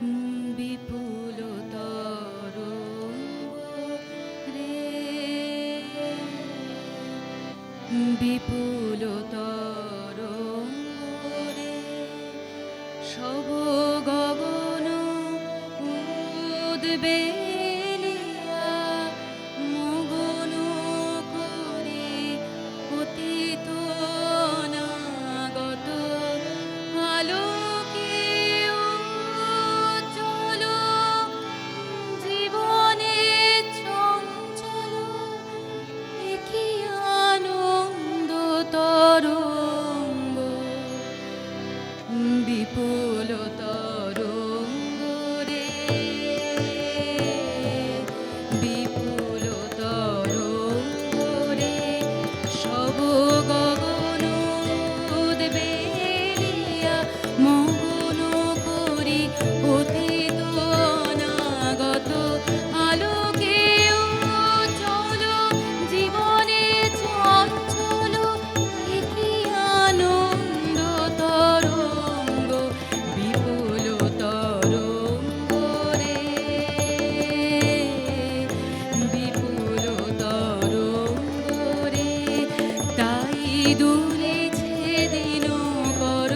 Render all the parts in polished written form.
বিপুল তরঙ্গ রে, বিপুল তরঙ্গ রে, সব গগন উদ্বেলিয়া মগন করে অতীত অনাগত আলোকে উজ্জ্বল জীবনে চঞ্চল একি আনন্দ তরঙ্গ, বিপুল তরঙ্গ রে, বিপুল তরঙ্গ রে, সব গগন উদ্বেলিয়া মগন করি অতীত অনাগত আলোকে উজ্জ্বল জীবনে চঞ্চল একি আনন্দ তরঙ্গ, বিপুল তরঙ্গ রে, বিপুল তরঙ্গ রে। তাই দুলেছে দিনকর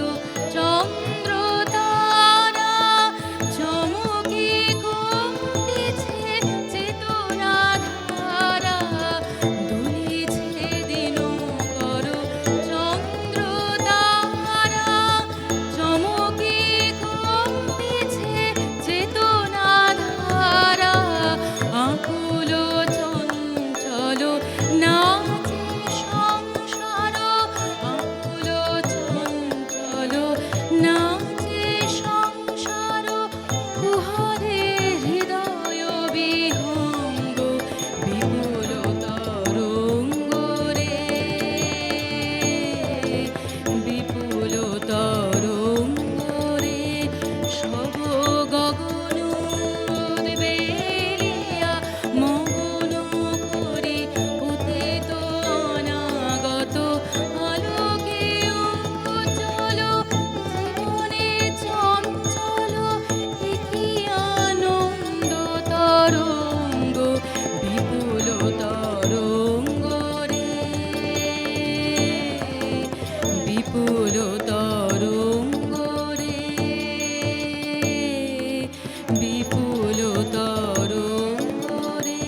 চন্দ্র তারা, চমকে কমতেছে চেতনা ধারা। দুলেছে দিনকর চন্দ্র তারা, চমকে কমতেছে চেতনা ধারা। আকুল চঞ্চল নাচে সংসার, আকুল চঞ্চল নাচে সংসার। কুহরে হৃদয় বিহঙ্গ, বিপুল তরঙ্গ রে, বিপুল তরঙ্গ রে, সব গগন উদ্বেলিয়া মগন করি অতীত অনাগত আলোকে উজ্জ্বল জীবনে চঞ্চল একি আনন্দ তরঙ্গ, বিপুল তরঙ্গ রে, বিপুল তরঙ্গ রে, বিপুল তরঙ্গ রে।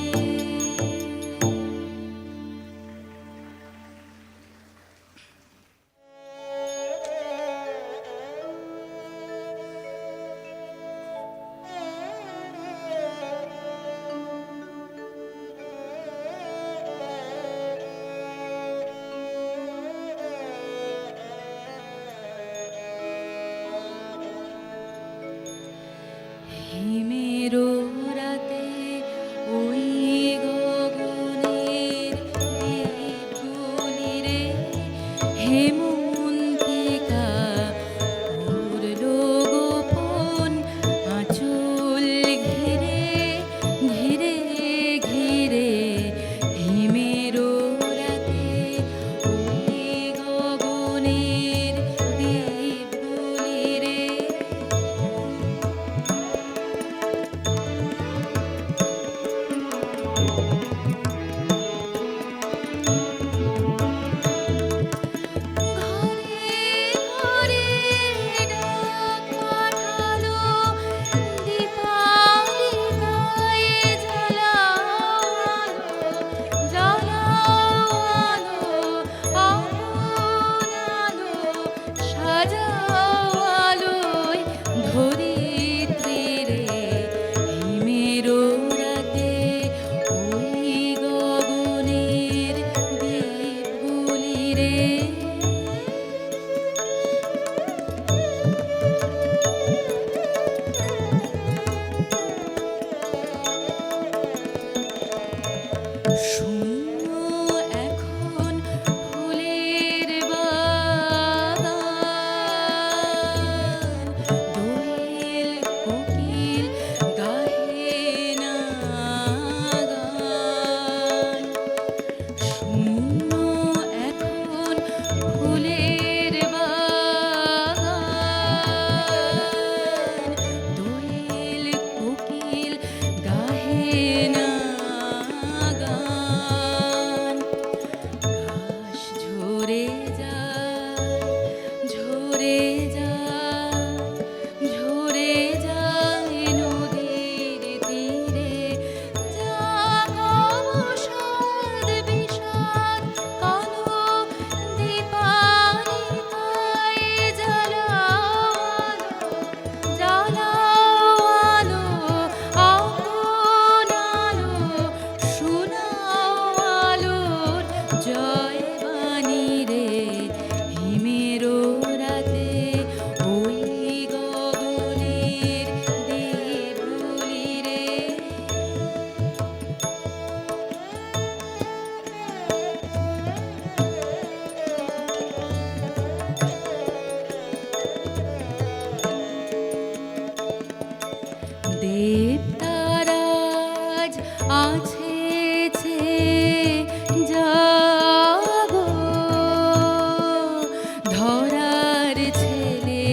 ধরার ছেলে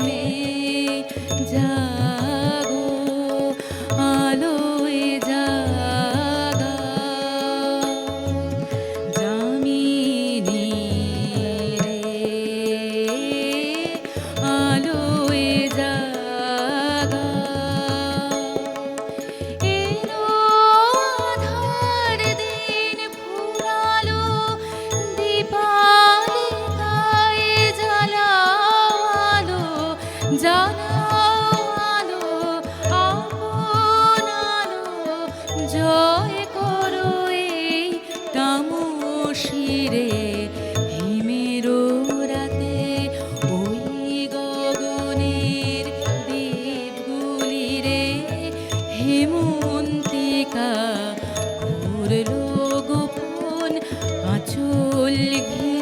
মেয়ে জাগো, আলোয় জাগা যামিনী রে, আলোয় জাগা এলো আঁধার দিন ফুরালো দীপালিকায় জ্বালাও আলো, জ্বালাও আলো, আপন আলো জয় করো এই তামসিরে হিমের রাতে ওই গগনের দ্বীপগুলি রে হেমন্তিকা করলো গোপন আঁচল ঘিরে